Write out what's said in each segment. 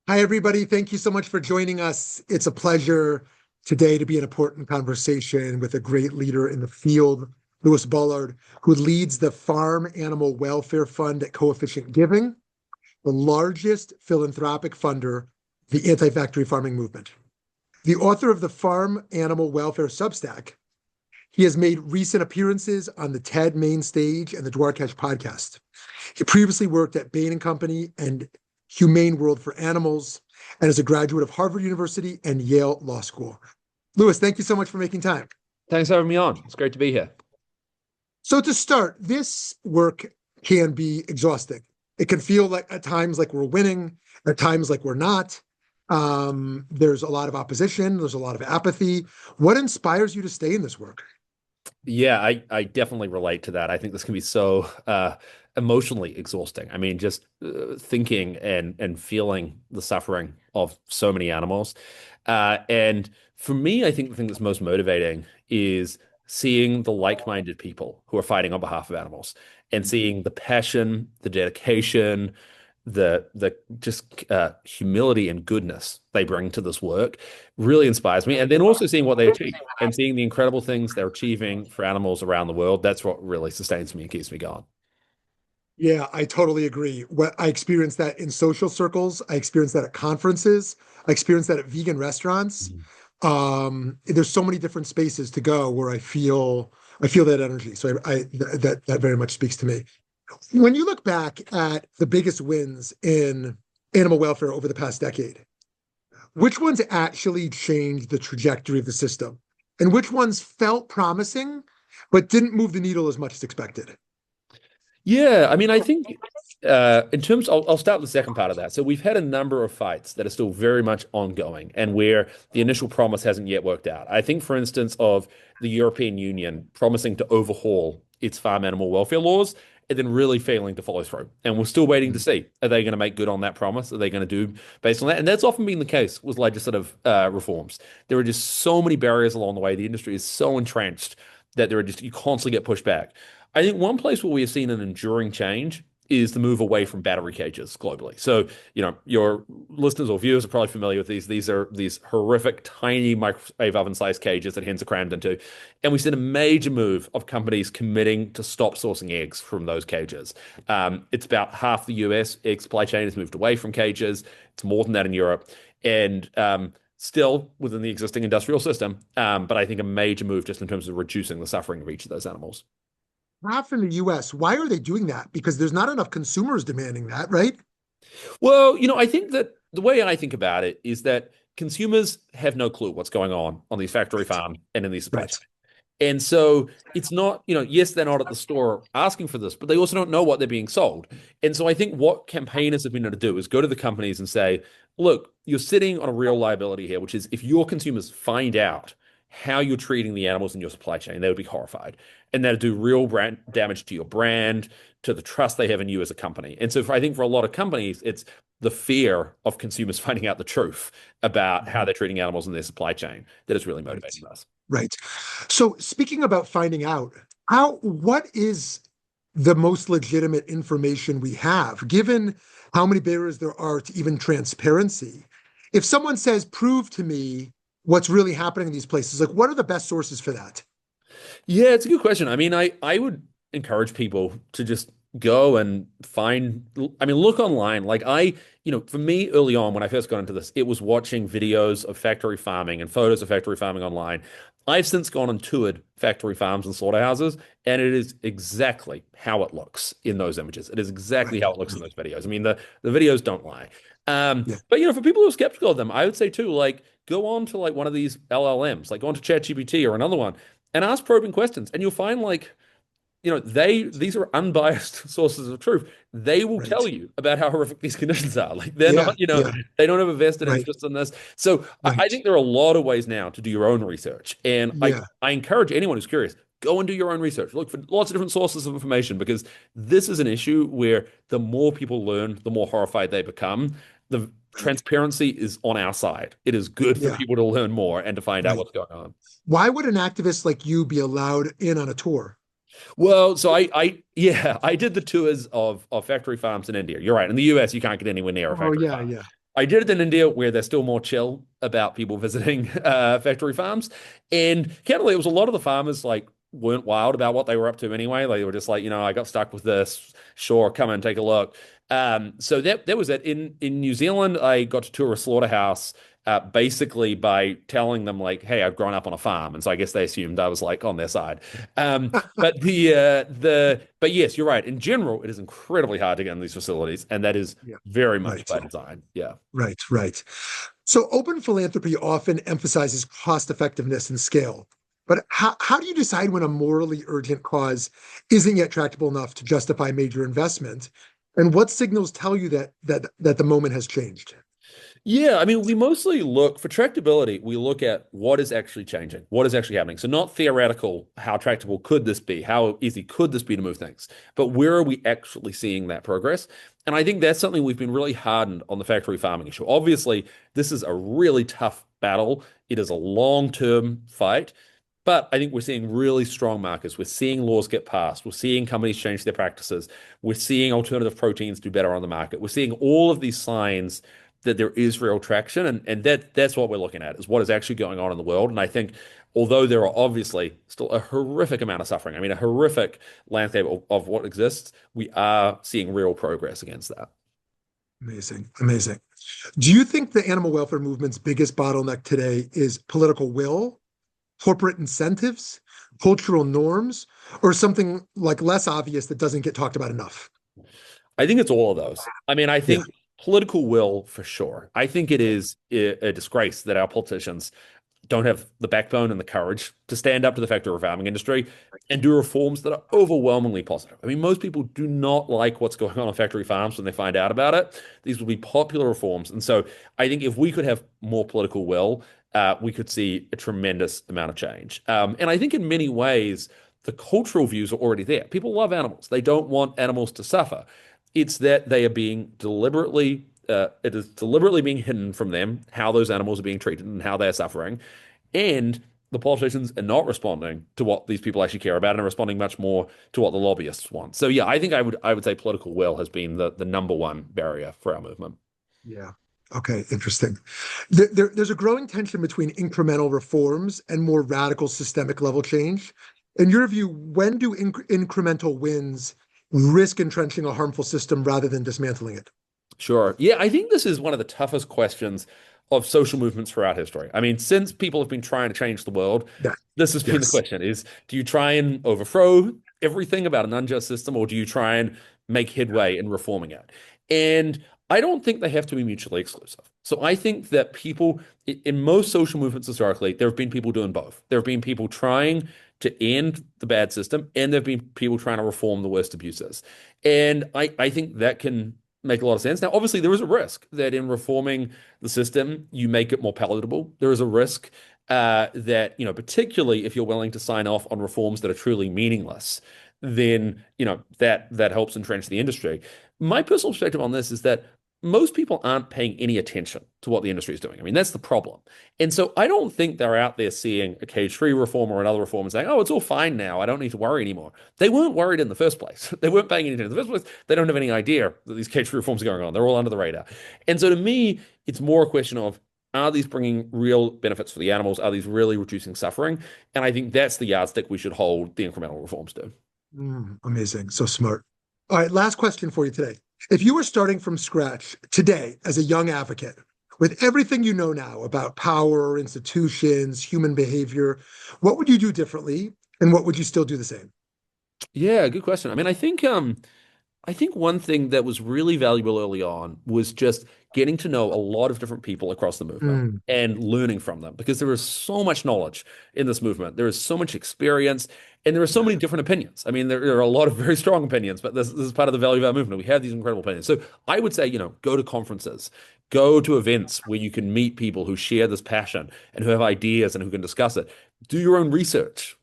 Hi, everybody. Thank you so much for joining us. It's a pleasure today to be an important conversation with a great leader in the field, Louis Bollard, who leads the Farm Animal Welfare Fund at Coefficient Giving, the largest philanthropic funder of the anti-factory farming movement. The author of the Farm Animal Welfare Substack, he has made recent appearances on the TED main stage and the Dwarkesh Podcast. He previously worked at Bain and Company and Humane World for Animals, and is a graduate of Harvard University and Yale Law School. Louis, thank you so much for making time. Thanks for having me on. It's great to be here. So to start, this work can be exhausting. It can feel like at times like we're winning, at times like we're not. There's a lot of opposition. There's a lot of apathy. What inspires you to stay in this work? Yeah, I definitely relate to that. I think this can be so emotionally exhausting. I mean, just thinking and feeling the suffering of so many animals. And for me, I think the thing that's most motivating is seeing the like-minded people who are fighting on behalf of animals and seeing the passion, the dedication, the just humility and goodness they bring to this work really inspires me. And then also seeing what they achieve and seeing the incredible things they're achieving for animals around the world. That's what really sustains me and keeps me going. Yeah, I totally agree. I experienced that in social circles. I experienced that at conferences. I experienced that at vegan restaurants. Mhm. There's so many different spaces to go where I feel that energy. So that very much speaks to me. When you look back at the biggest wins in animal welfare over the past decade, which ones actually changed the trajectory of the system? And which ones felt promising, but didn't move the needle as much as expected? Yeah, I mean, I think in terms, I'll start with the second part of that. So we've had a number of fights that are still very much ongoing and where the initial promise hasn't yet worked out. I think, for instance, of the European Union promising to overhaul its farm animal welfare laws and then really failing to follow through. And we're still waiting to see, are they going to make good on that promise? Are they going to do based on that? And that's often been the case with legislative reforms. There are just so many barriers along the way. The industry is so entrenched that you constantly get pushed back. I think one place where we have seen an enduring change is the move away from battery cages globally. So, your listeners or viewers are probably familiar with these. These are these horrific, tiny microwave oven-sized cages that hens are crammed into. And we see a major move of companies committing to stop sourcing eggs from those cages. It's about half the US egg supply chain has moved away from cages. It's more than that in Europe. And still within the existing industrial system, but I think a major move just in terms of reducing the suffering of each of those animals. Half in the US. Why are they doing that? Because there's not enough consumers demanding that, right? Well, I think that the way I think about it is that consumers have no clue what's going on these factory Right. farms and in these supply Right. chains. And so it's not, yes, they're not at the store asking for this, but they also don't know what they're being sold. And so I think what campaigners have been able to do is go to the companies and say, look, you're sitting on a real liability here, which is if your consumers find out how you're treating the animals in your supply chain, they would be horrified. And that'd do real brand damage to your brand, to the trust they have in you as a company. And so I think for a lot of companies, it's the fear of consumers finding out the truth about how they're treating animals in their supply chain that is really Right. motivating us. Right. So speaking about finding out, what is the most legitimate information we have, given how many barriers there are to even transparency? If someone says, prove to me what's really happening in these places, like what are the best sources for that? Yeah, it's a good question. I mean, I would encourage people to just go and find, I mean, look online. For me early on when I first got into this, it was watching videos of factory farming and photos of factory farming online. I've since gone and toured factory farms and slaughterhouses, and it is exactly how it looks in those images. It is exactly Right. how it looks in Right. those videos. I mean, the videos don't lie. Yeah. But for people who are skeptical of them, I would say too, like go on to like one of these LLMs, like go on to ChatGPT or another one and ask probing questions, and you'll find like these are unbiased sources of truth. They will tell Right. you about how horrific these conditions are. Like they're Yeah. not, Yeah. they don't have a vested Right. interest in this. So I Right. think there are a lot of ways now to do your own research, and Yeah. I encourage anyone who's curious. Go and do your own research. Look for lots of different sources of information because this is an issue where the more people learn, the more horrified they become. The Right. transparency is on our side. It is good for Yeah. people to learn more and to find out Right. what's going on. Why would an activist like you be allowed in on a tour? Well, so yeah, I did the tours of factory farms in India. You're right. In the US, you can't get anywhere near a Oh, factory yeah. farm. Yeah. I did it in India where they're still more chill about people visiting factory farms. And candidly, it was a lot of the farmers like weren't wild about what they were up to anyway. They were just like, I got stuck with this. Sure, come and take a look. So that was it. In New Zealand, I got to tour a slaughterhouse basically by telling them like, "Hey, I've grown up on a farm," and so I guess they assumed I was like on their side. But yes, you're right. In general, it is incredibly hard to get in these facilities, and that is Yeah. very much Right. by design. Yeah. Right. Right. So open philanthropy often emphasizes cost effectiveness and scale. But how do you decide when a morally urgent cause isn't yet tractable enough to justify major investment? And what signals tell you that the moment has changed? Yeah, I mean, we mostly look for tractability. We look at what is actually changing, what is actually happening. So not theoretical, how tractable could this be? How easy could this be to move things? But where are we actually seeing that progress? And I think that's something we've been really hardened on the factory farming issue. Obviously, this is a really tough battle. It is a long-term fight. But I think we're seeing really strong markers. We're seeing laws get passed. We're seeing companies change their practices. We're seeing alternative proteins do better on the market. We're seeing all of these signs that there is real traction, and that's what we're looking at is what is actually going on in the world. And I think although there are obviously still a horrific amount of suffering, I mean a horrific landscape of what exists, we are seeing real progress against that. Amazing. Amazing. Do you think the animal welfare movement's biggest bottleneck today is political will, corporate incentives, cultural norms, or something like less obvious that doesn't get talked about enough? I think it's all of those. I mean, I Yeah. think political will for sure. I think it is a disgrace that our politicians don't have the backbone and the courage to stand up to the factory farming industry and do reforms that are overwhelmingly positive. I mean, most people do not like what's going on factory farms when they find out about it. These will be popular reforms. And so I think if we could have more political will, we could see a tremendous amount of change. And I think in many ways, the cultural views are already there. People love animals. They don't want animals to suffer. It's that they are being deliberately, it is deliberately being hidden from them how those animals are being treated and how they're suffering. And the politicians are not responding to what these people actually care about and are responding much more to what the lobbyists want. So yeah, I think I would say political will has been the number one barrier for our movement. Yeah. Okay, interesting. There's a growing tension between incremental reforms and more radical systemic level change. In your view, when do incremental wins risk entrenching a harmful system rather than dismantling it? Sure. Yeah, I think this is one of the toughest questions of social movements throughout history. I mean, since people have been trying to change the world, Yeah. this has been the Yes. question is, do you try and overthrow everything about an unjust system, or do you try and make headway in reforming it? And I don't think they have to be mutually exclusive. So I think that people, in most social movements historically, there have been people doing both. There have been people trying to end the bad system, and there have been people trying to reform the worst abuses. And I think that can make a lot of sense. Now, obviously, there is a risk that in reforming the system, you make it more palatable. There is a risk that, particularly if you're willing to sign off on reforms that are truly meaningless, then, that helps entrench the industry. My personal perspective on this is that most people aren't paying any attention to what the industry is doing. I mean, that's the problem. And so I don't think they're out there seeing a cage-free reform or another reform and saying, oh, it's all fine now. I don't need to worry anymore. They weren't worried in the first place. They weren't paying any attention in the first place. They don't have any idea that these cage-free reforms are going on. They're all under the radar. And so to me, it's more a question of, are these bringing real benefits for the animals? Are these really reducing suffering? And I think that's the yardstick we should hold the incremental reforms to. Amazing. So smart. All right, last question for you today. If you were starting from scratch today as a young advocate, with everything you know now about power, institutions, human behavior, what would you do differently, and what would you still do the same? Yeah, good question. I mean, I think one thing that was really valuable early on was just getting to know a lot of different people across the movement Mm, and learning from them because there is so much knowledge in this movement. There is so much experience and there are so many different opinions. I mean, there are a lot of very strong opinions, but this is part of the value of our movement. We have these incredible opinions. So I would say, go to conferences, go to events where you can meet people who share this passion and who have ideas and who can discuss it. Do your own research,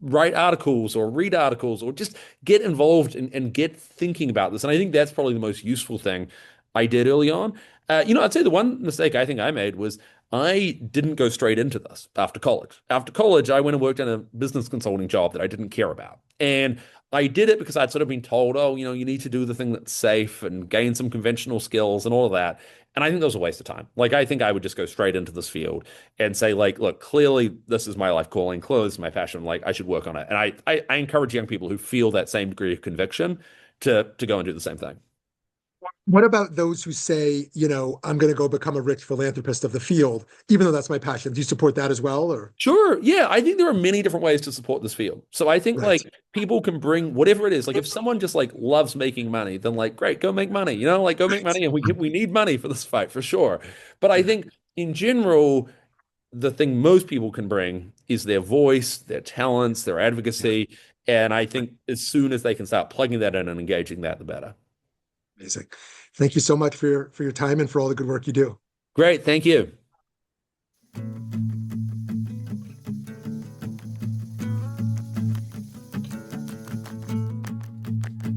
write articles or read articles or just get involved and get thinking about this. And I think that's probably the most useful thing I did early on. I'd say the one mistake I think I made was I didn't go straight into this after college. After college, I went and worked in a business consulting job that I didn't care about. And I did it because I'd sort of been told, oh, you need to do the thing that's safe and gain some conventional skills and all of that. And I think that was a waste of time. Like, I think I would just go straight into this field and say, like, look, clearly this is my life calling, clearly this is my passion. Like, I should work on it. And I encourage young people who feel that same degree of conviction to go and do the same thing. What about those who say, I'm going to go become a rich philanthropist of the field, even though that's my passion? Do you support that as well, or? Sure. Yeah. I think there are many different ways to support this field. So I think Right. like people can bring whatever it is. Like if someone just like loves making money, then like, great, go make money, like go make money. And we need money for this fight for sure. But I Yeah. think in general, the thing most people can bring is their voice, their talents, their Yeah. advocacy. And I think as soon as they can start plugging that in and engaging that, the better. Amazing. Thank you so much for your time and for all the good work you do. Great. Thank you.